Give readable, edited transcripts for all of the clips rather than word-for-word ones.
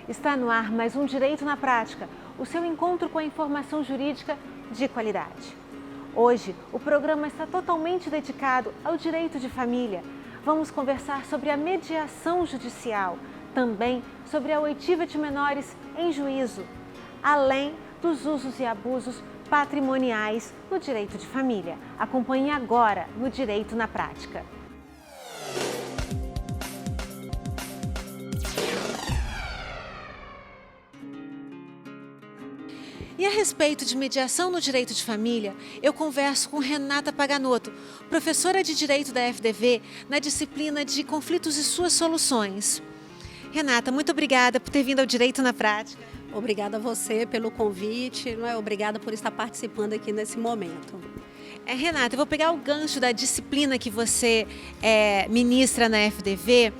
Está no ar mais um Direito na Prática, o seu encontro com a informação jurídica de qualidade. Hoje, o programa está totalmente dedicado ao direito de família. Vamos conversar sobre a mediação judicial, também sobre a oitiva de menores em juízo, além dos usos e abusos patrimoniais no direito de família. Acompanhe agora no Direito na Prática. E a respeito de mediação no direito de família, eu converso com Renata Paganotto, professora de Direito da FDV, na disciplina de Conflitos e Suas Soluções. Renata, muito obrigada por ter vindo ao Direito na Prática. Obrigada a você pelo convite, obrigada por estar participando aqui nesse momento. Renata, eu vou pegar o gancho da disciplina que você ministra na FDV.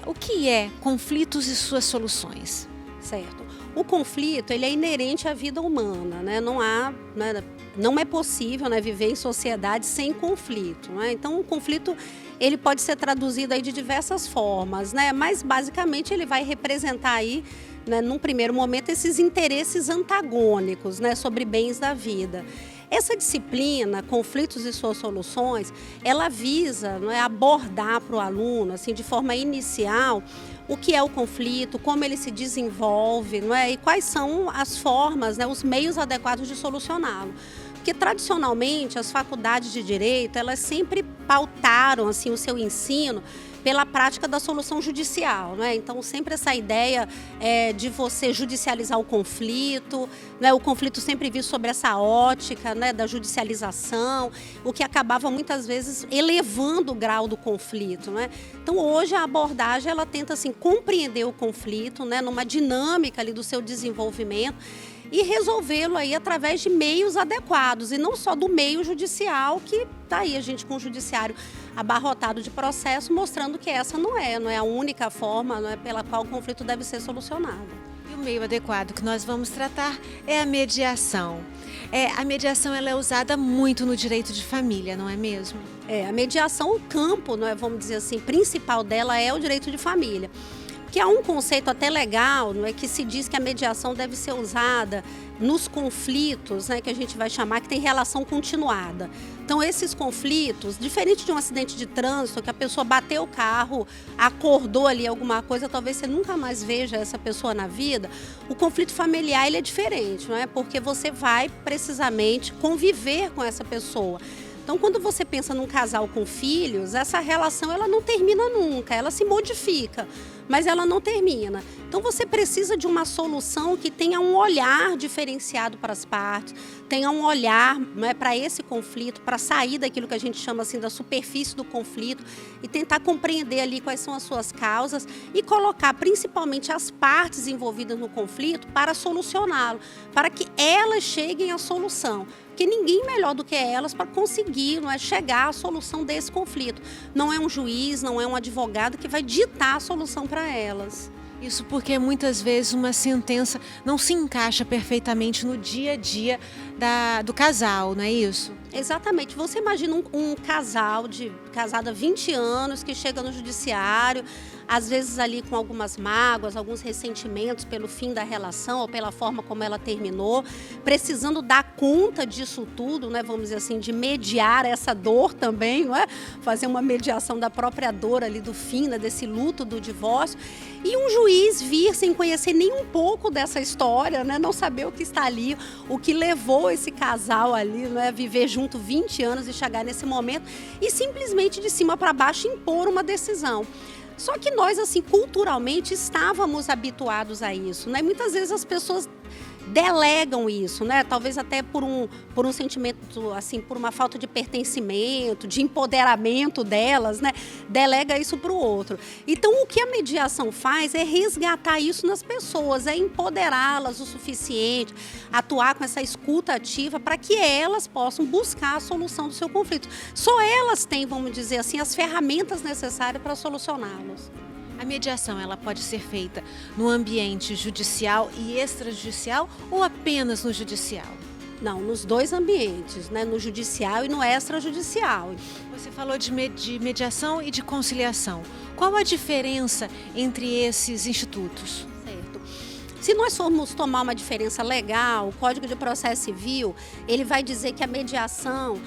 O que é Conflitos e Suas Soluções? Certo. O conflito, ele é inerente à vida humana, né? Não é possível, viver em sociedade sem conflito, né? Então, o conflito, ele pode ser traduzido aí de diversas formas, né? Mas, basicamente, ele vai representar aí, num primeiro momento, esses interesses antagônicos, sobre bens da vida. Essa disciplina, Conflitos e Suas Soluções, ela visa abordar para o aluno, assim, de forma inicial, o que é o conflito, como ele se desenvolve, e quais são as formas, os meios adequados de solucioná-lo. Porque, tradicionalmente, as faculdades de Direito, elas sempre pautaram assim, o seu ensino pela prática da solução judicial, Então, sempre essa ideia de você judicializar o conflito, o conflito sempre visto sobre essa ótica, da judicialização, o que acabava muitas vezes elevando o grau do conflito, Então, hoje a abordagem, ela tenta assim, compreender o conflito, numa dinâmica ali do seu desenvolvimento, e resolvê-lo aí através de meios adequados, e não só do meio judicial, que está aí a gente com o judiciário abarrotado de processo, mostrando que essa não é a única forma pela qual o conflito deve ser solucionado. E o meio adequado que nós vamos tratar é a mediação. A mediação ela é usada muito no direito de família, não é mesmo? A mediação, o campo, vamos dizer assim, principal dela é o direito de família. Que há um conceito até legal, que se diz que a mediação deve ser usada nos conflitos, que a gente vai chamar que tem relação continuada. Então, esses conflitos, diferente de um acidente de trânsito, que a pessoa bateu o carro, acordou ali alguma coisa, talvez você nunca mais veja essa pessoa na vida, o conflito familiar ele é diferente, porque você vai precisamente conviver com essa pessoa. Então, quando você pensa num casal com filhos, essa relação ela não termina nunca, ela se modifica, mas ela não termina. Então, você precisa de uma solução que tenha um olhar diferenciado para as partes, tenha um olhar para esse conflito, para sair daquilo que a gente chama assim da superfície do conflito e tentar compreender ali quais são as suas causas e colocar principalmente as partes envolvidas no conflito para solucioná-lo, para que elas cheguem à solução. Porque ninguém melhor do que elas para conseguir chegar à solução desse conflito. Não é um juiz, não é um advogado que vai ditar a solução para elas. Isso porque muitas vezes uma sentença não se encaixa perfeitamente no dia a dia do casal, não é isso? Exatamente. Você imagina um casal casado há 20 anos que chega no judiciário, às vezes ali com algumas mágoas, alguns ressentimentos pelo fim da relação ou pela forma como ela terminou, precisando dar conta disso tudo, vamos dizer assim, de mediar essa dor também, fazer uma mediação da própria dor ali do fim, desse luto do divórcio, e um juiz vir sem conhecer nem um pouco dessa história, não saber o que está ali, o que levou esse casal ali, a viver junto 20 anos e chegar nesse momento e simplesmente de cima para baixo impor uma decisão. Só que nós, assim, culturalmente estávamos habituados a isso, Muitas vezes as pessoas delegam isso, Talvez até por um sentimento, assim, por uma falta de pertencimento, de empoderamento delas, Delega isso para o outro. Então, o que a mediação faz é resgatar isso nas pessoas, é empoderá-las o suficiente, atuar com essa escuta ativa para que elas possam buscar a solução do seu conflito. Só elas têm, vamos dizer assim, as ferramentas necessárias para solucioná-los. A mediação ela pode ser feita no ambiente judicial e extrajudicial ou apenas no judicial? Não, nos dois ambientes, no judicial e no extrajudicial. Você falou de mediação e de conciliação. Qual a diferença entre esses institutos? Certo. Se nós formos tomar uma diferença legal, o Código de Processo Civil, ele vai dizer que a mediação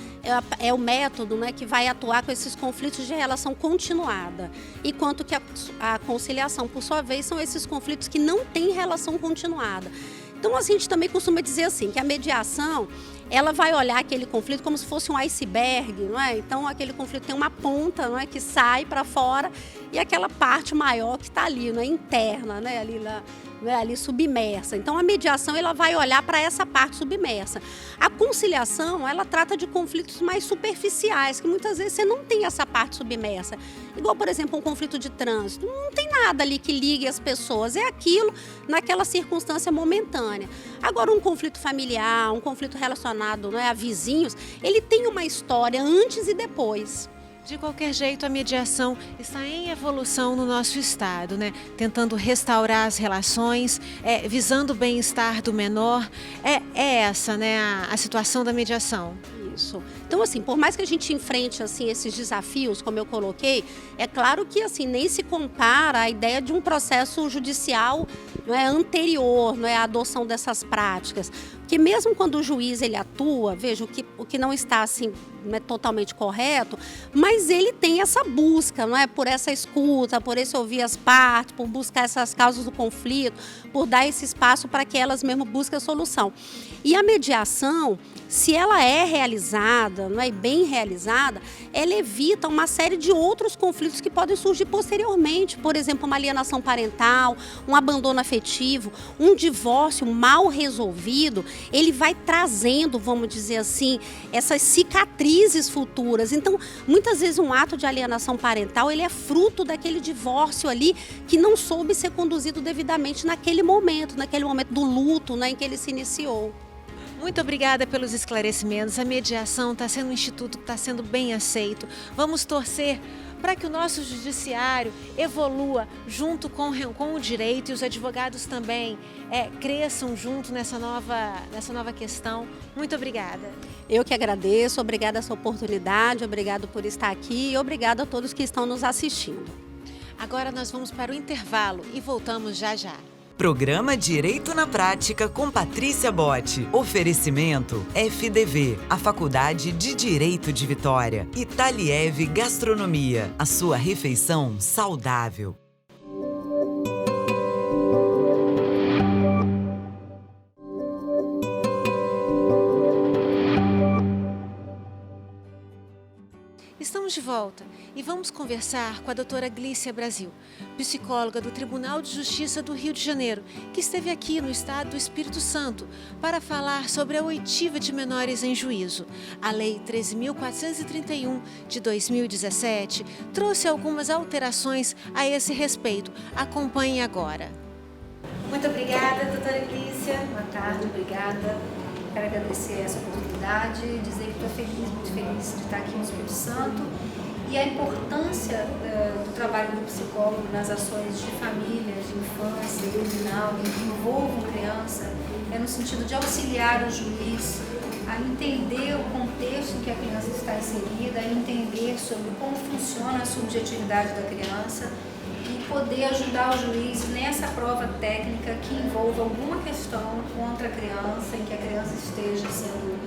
é o método, né, que vai atuar com esses conflitos de relação continuada, enquanto que a conciliação, por sua vez, são esses conflitos que não têm relação continuada. Então, a gente também costuma dizer assim, que a mediação, ela vai olhar aquele conflito como se fosse um iceberg, não é? Então, aquele conflito tem uma ponta, não é, que sai para fora e aquela parte maior que está ali, não é, interna, né, ali submersa. Então, a mediação, ela vai olhar para essa parte submersa. A conciliação, ela trata de conflitos mais superficiais, que muitas vezes você não tem essa parte submersa. Igual, por exemplo, um conflito de trânsito. Não tem nada ali que ligue as pessoas, é aquilo naquela circunstância momentânea. Agora, um conflito familiar, um conflito relacionado, não é, a vizinhos, ele tem uma história antes e depois. De qualquer jeito, a mediação está em evolução no nosso estado, né? Tentando restaurar as relações, visando o bem-estar do menor. É essa, né, a situação da mediação. Isso. Então, assim, por mais que a gente enfrente assim, esses desafios, como eu coloquei, é claro que assim, nem se compara a ideia de um processo judicial, não é, anterior, não é, à adoção dessas práticas. Porque mesmo quando o juiz ele atua, veja, o que não está assim, não é totalmente correto, mas ele tem essa busca, não é, por essa escuta, por esse ouvir as partes, por buscar essas causas do conflito, por dar esse espaço para que elas mesmo busquem a solução. E a mediação, se ela é realizada, não é, bem realizada, ela evita uma série de outros conflitos que podem surgir posteriormente. Por exemplo, uma alienação parental, um abandono afetivo, um divórcio mal resolvido, ele vai trazendo, vamos dizer assim, essas cicatrizes futuras. Então, muitas vezes um ato de alienação parental, ele é fruto daquele divórcio ali que não soube ser conduzido devidamente naquele momento do luto, né, em que ele se iniciou. Muito obrigada pelos esclarecimentos. A mediação está sendo um instituto que está sendo bem aceito. Vamos torcer para que o nosso judiciário evolua junto com o direito e os advogados também cresçam junto nessa nova questão. Muito obrigada. Eu que agradeço, obrigada essa oportunidade, obrigado por estar aqui e obrigada a todos que estão nos assistindo. Agora nós vamos para o intervalo e voltamos já já. Programa Direito na Prática com Patrícia Botti. Oferecimento FDV, a Faculdade de Direito de Vitória. Italiev Gastronomia, a sua refeição saudável. Estamos de volta e vamos conversar com a doutora Glícia Brasil, psicóloga do Tribunal de Justiça do Rio de Janeiro, que esteve aqui no estado do Espírito Santo para falar sobre a oitiva de menores em juízo. A Lei 13.431 de 2017 trouxe algumas alterações a esse respeito. Acompanhe agora. Muito obrigada, doutora Glícia. Boa tarde, obrigada. Quero agradecer essa oportunidade, dizer que estou feliz, muito feliz de estar aqui no Espírito Santo e a importância do trabalho do psicólogo nas ações de família, de infância, criminal, que envolvam criança, no sentido de auxiliar o juiz a entender o contexto em que a criança está inserida, a entender sobre como funciona a subjetividade da criança e poder ajudar o juiz nessa prova técnica que envolva alguma questão contra a criança, em que a criança esteja sendo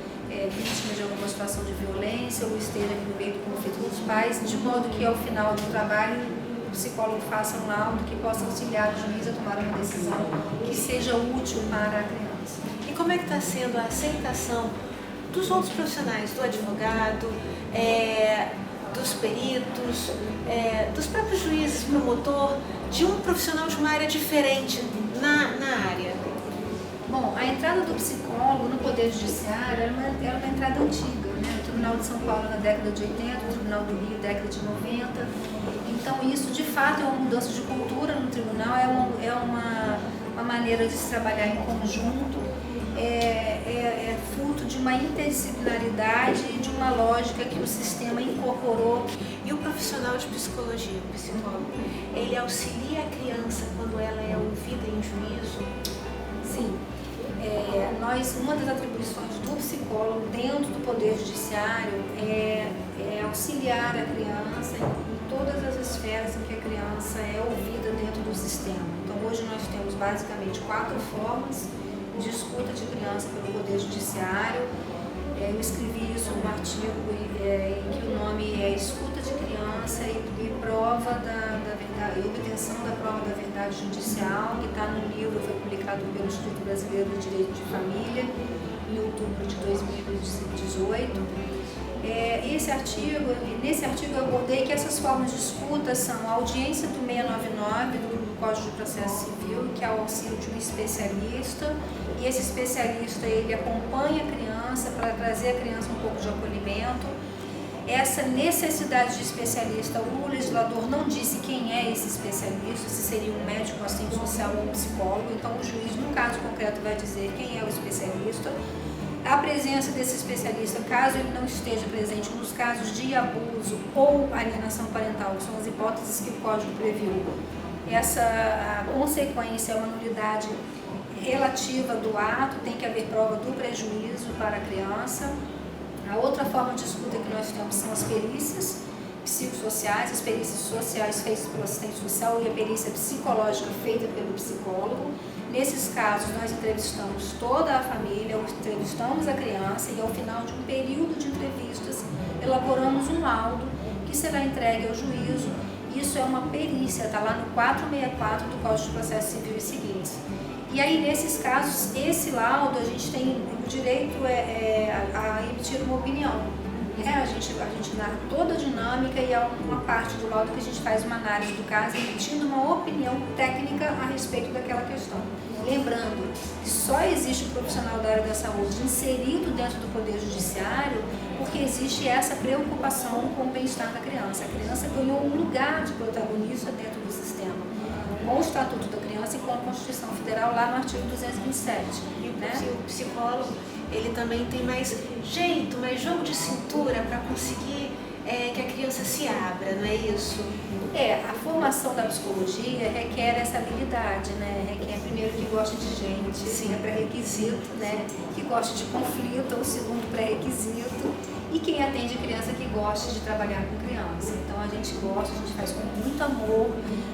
vítima de alguma situação de violência ou esteja no meio do conflito dos pais, de modo que ao final do trabalho o psicólogo faça um laudo que possa auxiliar o juiz a tomar uma decisão que seja útil para a criança. E como é que está sendo a aceitação dos outros profissionais, do advogado, dos peritos, dos próprios juízes, promotor, de um profissional de uma área diferente na área? Bom, a entrada do psicólogo no Poder Judiciário era uma entrada antiga, né? O Tribunal de São Paulo na década de 80, o Tribunal do Rio década de 90. Então isso de fato é uma mudança de cultura no tribunal, é uma maneira de se trabalhar em conjunto, é fruto de uma interdisciplinaridade e de uma lógica que o sistema incorporou. E o profissional de psicologia, o psicólogo, ele auxilia a criança quando ela é ouvida em juízo? Sim. Uma das atribuições do psicólogo dentro do Poder Judiciário é auxiliar a criança em todas as esferas em que a criança é ouvida dentro do sistema. Então, hoje nós temos basicamente 4 formas de escuta de criança pelo Poder Judiciário. Eu escrevi isso num artigo em que o nome é Escuta de Criança e Prova da Verdade, Obtenção da Prova da Verdade Judicial, que está no livro, foi publicado pelo Instituto Brasileiro de Direito de Família, em outubro de 2018. Nesse artigo eu abordei que essas formas de escuta são a audiência do 699 do Código de Processo Civil, que é o auxílio de um especialista, e esse especialista ele acompanha a criança para trazer a criança um pouco de acolhimento. Essa necessidade de especialista, o legislador não disse quem é esse especialista, se seria um médico, um assistente social ou um psicólogo, então o juiz, no caso concreto, vai dizer quem é o especialista. A presença desse especialista, caso ele não esteja presente nos casos de abuso ou alienação parental, que são as hipóteses que o Código previu, essa consequência é uma nulidade relativa do ato, tem que haver prova do prejuízo para a criança. A outra forma de escuta que nós temos são as perícias psicossociais, as perícias sociais feitas pelo assistente social e a perícia psicológica feita pelo psicólogo. Nesses casos, nós entrevistamos toda a família, entrevistamos a criança e, ao final de um período de entrevistas, elaboramos um laudo que será entregue ao juízo. Isso é uma perícia, está lá no 464 do Código de Processo Civil e seguintes. E aí, nesses casos, esse laudo, a gente tem o direito a emitir uma opinião. A gente narra toda a dinâmica e há uma parte do laudo que a gente faz uma análise do caso, emitindo uma opinião técnica a respeito daquela questão. Lembrando que só existe o profissional da área da saúde inserido dentro do Poder Judiciário porque existe essa preocupação com o bem-estar da criança. A criança ganhou um lugar de protagonista dentro do sistema, com o Estatuto da Criança e com a Constituição Federal lá no artigo 227. O psicólogo, ele também tem mais jeito, mais jogo de cintura para conseguir que a criança se abra, não é isso? A formação da psicologia requer essa habilidade, né? Requer primeiro que goste de gente, sim, é pré-requisito, né? Que goste de conflito, é o segundo pré-requisito, e quem atende criança que goste de trabalhar com criança. Então a gente gosta, a gente faz com muito amor.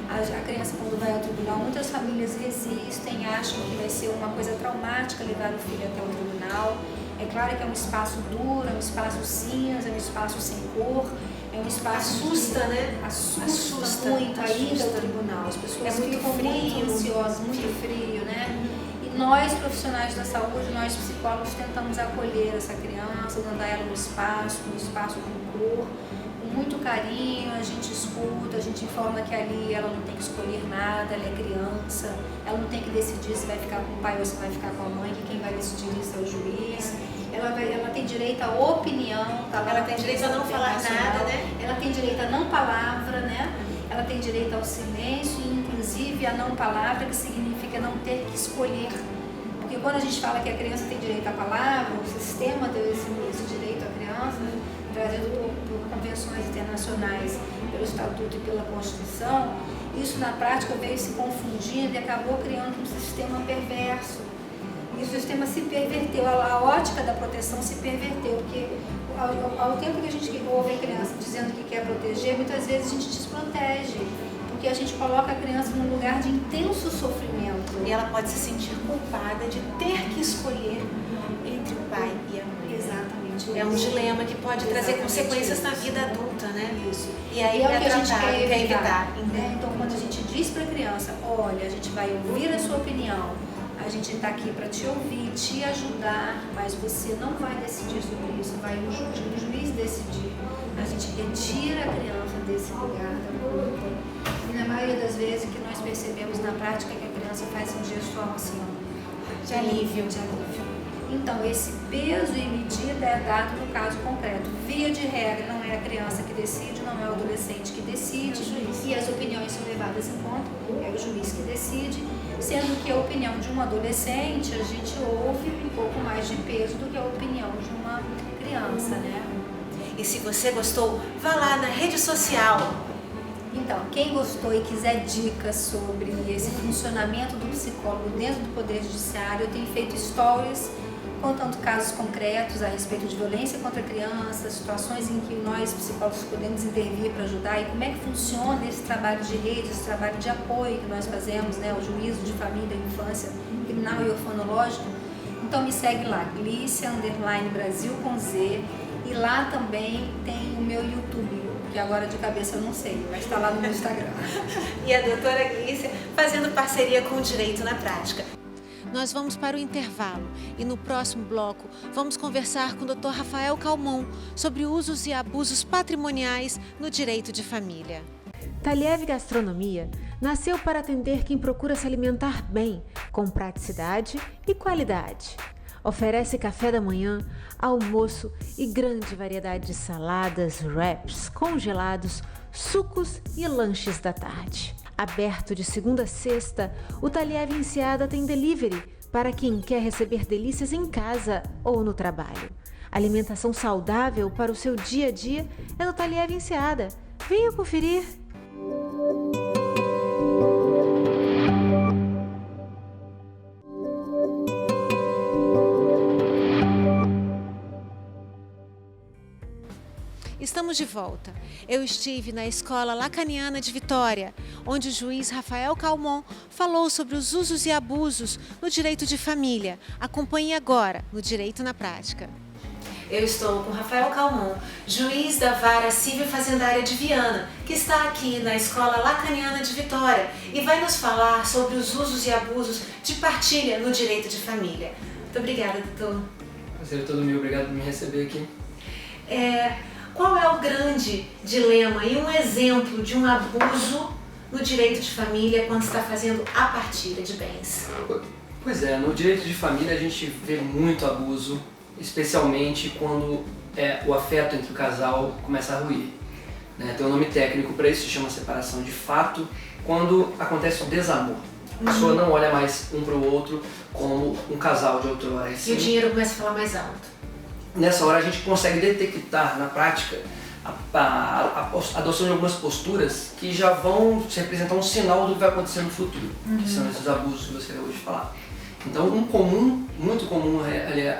A criança, quando vai ao tribunal, muitas famílias resistem, acham que vai ser uma coisa traumática levar o filho até o tribunal. É claro que é um espaço duro, é um espaço cinza, é um espaço sem cor, é um espaço assusta, que, né? Assusta muito a ida ao tribunal. As pessoas ficam muito ansiosas, muito frio, né? E nós, profissionais da saúde, nós psicólogos, tentamos acolher essa criança, mandar ela no espaço com cor, com muito carinho. A gente escuta, a gente informa que ali ela não tem que escolher nada, ela é criança, ela não tem que decidir se vai ficar com o pai ou se vai ficar com a mãe, que quem vai decidir isso é o juiz. Ela tem direito à opinião, tá? Ela tem direito a não falar nada, né? Ela tem direito a não palavra, né? Ela tem direito ao silêncio e, inclusive, a não palavra, que significa não ter que escolher. Porque quando a gente fala que a criança tem direito à palavra, o sistema deu esse direito à criança, trazido por convenções internacionais, pelo Estatuto e pela Constituição, isso na prática veio se confundindo e acabou criando um sistema perverso. E o sistema se perverteu, a ótica da proteção se perverteu, porque ao tempo que a gente ouve a criança dizendo que quer proteger, muitas vezes a gente desprotege, porque a gente coloca a criança num lugar de intenso sofrimento. E ela pode se sentir culpada de ter que escolher entre o pai e a mãe. Exatamente. É um dilema que pode trazer consequências na vida adulta, né? Isso. E aí é o que a gente quer evitar. Né? Então, quando a gente diz para a criança, olha, a gente vai ouvir a sua opinião, a gente está aqui para te ouvir, te ajudar, mas você não vai decidir sobre isso, vai o juiz decidir. A gente retira a criança desse lugar da luta. E na maioria das vezes o que nós percebemos na prática é que a criança faz um gesto assim, de alívio. Então, esse peso e medida é dado no caso concreto. Via de regra, não é a criança que decide, não é o adolescente que decide, e as opiniões são levadas em conta, é o juiz que decide, sendo que a opinião de um adolescente, a gente ouve um pouco mais de peso do que a opinião de uma criança, né? E se você gostou, vá lá na rede social. Então, quem gostou e quiser dicas sobre esse funcionamento do psicólogo dentro do Poder Judiciário, eu tenho feito stories contando casos concretos a respeito de violência contra crianças, situações em que nós psicólogos podemos intervir para ajudar e como é que funciona esse trabalho de rede, esse trabalho de apoio que nós fazemos, né, o juízo de família, infância, criminal e orfanológico. Então me segue lá, Glícia_Brasil com Z, e lá também tem o meu YouTube, que agora de cabeça eu não sei, mas está lá no meu Instagram. E a doutora Glícia fazendo parceria com o Direito na Prática. Nós vamos para o intervalo e no próximo bloco vamos conversar com o Dr. Rafael Calmon sobre usos e abusos patrimoniais no direito de família. Taliev Gastronomia nasceu para atender quem procura se alimentar bem, com praticidade e qualidade. Oferece café da manhã, almoço e grande variedade de saladas, wraps, congelados, sucos e lanches da tarde. Aberto de segunda a sexta, o Taliev Enseada tem delivery para quem quer receber delícias em casa ou no trabalho. Alimentação saudável para o seu dia a dia é no Taliev Enseada. Venha conferir! Estamos de volta. Eu estive na Escola Lacaniana de Vitória, onde o juiz Rafael Calmon falou sobre os usos e abusos no direito de família. Acompanhe agora no Direito na Prática. Eu estou com Rafael Calmon, juiz da Vara Civil Fazendária de Viana, que está aqui na Escola Lacaniana de Vitória e vai nos falar sobre os usos e abusos de partilha no direito de família. Muito obrigada, doutor. Prazer todo meu, obrigado por me receber aqui. Qual é o grande dilema e um exemplo de um abuso no direito de família quando está fazendo a partilha de bens? Pois é, no direito de família a gente vê muito abuso, especialmente quando o afeto entre o casal começa a ruir. Tem um nome técnico para isso, se chama separação de fato, quando acontece o desamor. A pessoa não olha mais um para o outro como um casal de outrora. E o dinheiro começa a falar mais alto. Nessa hora a gente consegue detectar na prática a adoção de algumas posturas que já vão representar um sinal do que vai acontecer no futuro, que são esses abusos que você acabou de falar. Então muito comum,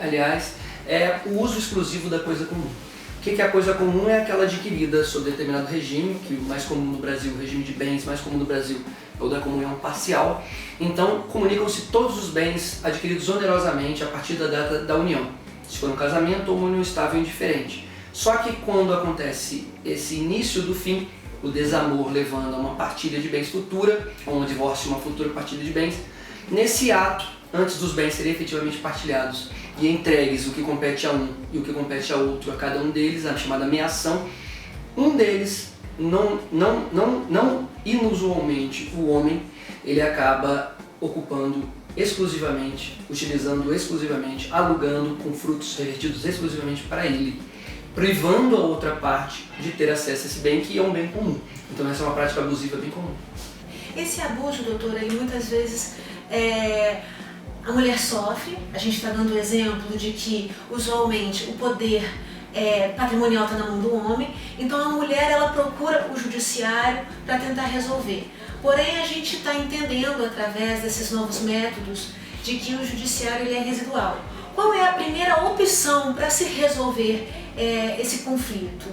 aliás, é o uso exclusivo da coisa comum. O que é a coisa comum? É aquela adquirida sob determinado regime, que o mais comum no Brasil, o regime de bens mais comum no Brasil é o da comunhão parcial. Então comunicam-se todos os bens adquiridos onerosamente a partir da data da união, se for um casamento ou uma união estável indiferente. Só que quando acontece esse início do fim, o desamor levando a uma partilha de bens futura, ou um divórcio e uma futura partilha de bens, nesse ato, antes dos bens serem efetivamente partilhados e entregues o que compete a um e o que compete a outro, a cada um deles, a chamada meação, um deles, não inusualmente o homem, ele acaba ocupando exclusivamente, utilizando exclusivamente, alugando com frutos revertidos exclusivamente para ele, privando a outra parte de ter acesso a esse bem que é um bem comum. Então essa é uma prática abusiva bem comum. Esse abuso, doutora, ele muitas vezes a mulher sofre. A gente está dando o exemplo de que usualmente o poder patrimonial está na mão do homem, então a mulher ela procura o judiciário para tentar resolver. Porém, a gente está entendendo através desses novos métodos de que o judiciário ele é residual. Qual é a primeira opção para se resolver esse conflito?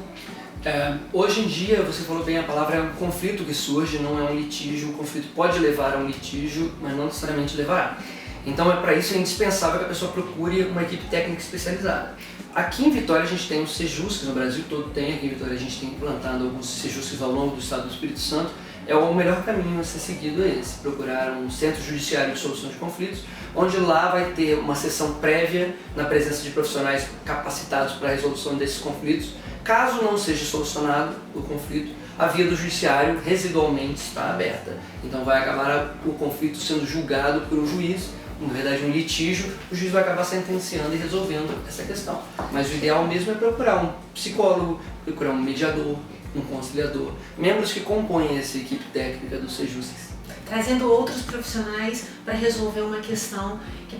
Hoje em dia, você falou bem a palavra, é um conflito que surge, não é um litígio. O conflito pode levar a um litígio, mas não necessariamente levará. Então, para isso é indispensável que a pessoa procure uma equipe técnica especializada. Aqui em Vitória a gente tem os Sejuscs, no Brasil todo tem, aqui em Vitória a gente tem implantado alguns Sejuscs ao longo do estado do Espírito Santo. O melhor caminho a ser seguido é esse, procurar um centro judiciário de solução de conflitos, onde lá vai ter uma sessão prévia na presença de profissionais capacitados para a resolução desses conflitos. Caso não seja solucionado o conflito, a via do judiciário residualmente está aberta. Então vai acabar o conflito sendo julgado por um juiz, na verdade um litígio, o juiz vai acabar sentenciando e resolvendo essa questão. Mas o ideal mesmo é procurar um psicólogo, procurar um mediador, um conciliador, membros que compõem essa equipe técnica dos Sejuscs. Trazendo outros profissionais para resolver uma questão que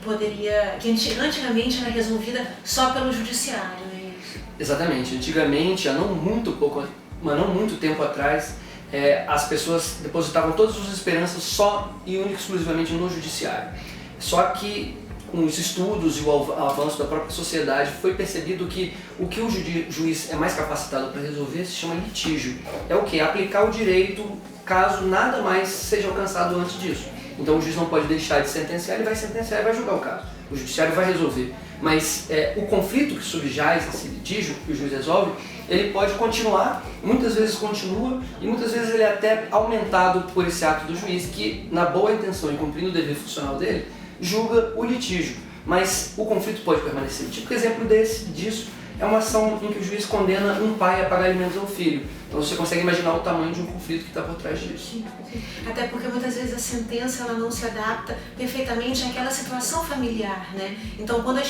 antigamente era resolvida só pelo judiciário, não é isso? Exatamente. Antigamente, há não muito tempo atrás, as pessoas depositavam todas as suas esperanças só e única exclusivamente no judiciário. Só que com os estudos e o avanço da própria sociedade, foi percebido que o juiz é mais capacitado para resolver se chama litígio. É o quê? Aplicar o direito caso nada mais seja alcançado antes disso. Então o juiz não pode deixar de sentenciar, ele vai sentenciar e vai julgar o caso. O judiciário vai resolver. Mas o conflito que subjaz esse litígio, que o juiz resolve, ele pode continuar, muitas vezes continua, e muitas vezes ele é até aumentado por esse ato do juiz, que na boa intenção e cumprindo o dever funcional dele, julga o litígio. Mas o conflito pode permanecer. Tipo exemplo disso é uma ação em que o juiz condena um pai a pagar alimentos ao filho. Então você consegue imaginar o tamanho de um conflito que está por trás disso. Até porque muitas vezes a sentença ela não se adapta perfeitamente àquela situação familiar, né? Então quando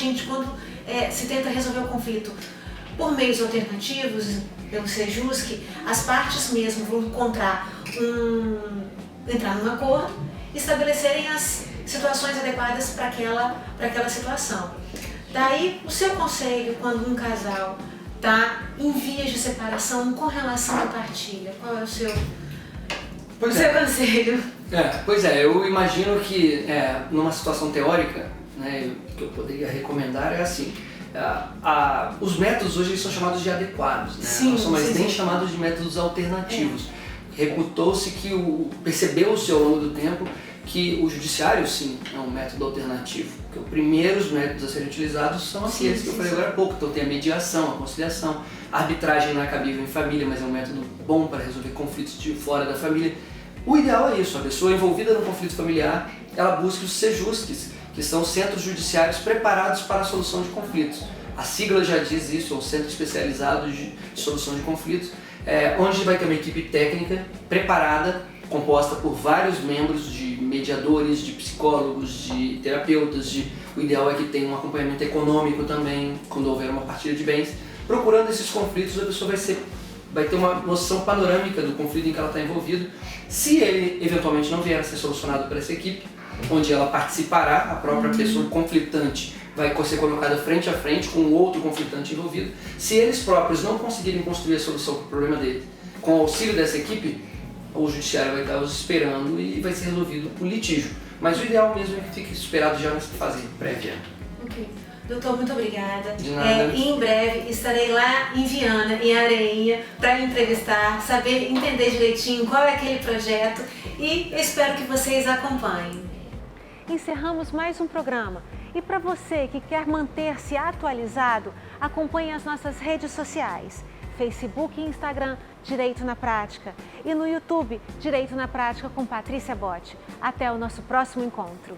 se tenta resolver o conflito por meios alternativos, pelo Sejusc, as partes mesmo vão entrar num acordo e estabelecerem as situações adequadas para aquela situação. Daí o seu conselho quando um casal está em vias de separação com relação à partilha, qual é o seu conselho? Pois é, eu imagino que numa situação teórica, né, o que eu poderia recomendar é assim, os métodos hoje são chamados de adequados, né? Não são mais nem chamados de métodos alternativos. Reputou-se que percebeu-se ao longo do tempo que o judiciário, sim, é um método alternativo. Porque os primeiros métodos a serem utilizados são aqueles que eu falei agora há pouco. Então tem a mediação, a conciliação, a arbitragem não é cabível em família, mas é um método bom para resolver conflitos de fora da família. O ideal é isso, a pessoa envolvida no conflito familiar, ela busca os Sejuscs, que são centros judiciários preparados para a solução de conflitos. A sigla já diz isso, é um centro especializado de solução de conflitos, onde vai ter uma equipe técnica preparada, composta por vários membros de mediadores, de psicólogos, de terapeutas, o ideal é que tenha um acompanhamento econômico também, quando houver uma partilha de bens. Procurando esses conflitos, a pessoa vai ter uma noção panorâmica do conflito em que ela está envolvida. Se ele eventualmente não vier a ser solucionado por essa equipe, onde ela participará, a própria pessoa conflitante vai ser colocada frente a frente com o outro conflitante envolvido. Se eles próprios não conseguirem construir a solução para o problema dele, com o auxílio dessa equipe, o judiciário vai estar os esperando e vai ser resolvido por litígio. Mas o ideal mesmo é que fique esperado já nessa fase prévia. Ok. Doutor, muito obrigada. De nada. E em breve estarei lá em Viana, em Areinha, para entrevistar, entender direitinho qual é aquele projeto e eu espero que vocês acompanhem. Encerramos mais um programa. E para você que quer manter-se atualizado, acompanhe as nossas redes sociais. Facebook e Instagram, Direito na Prática. E no YouTube, Direito na Prática com Patrícia Botti. Até o nosso próximo encontro.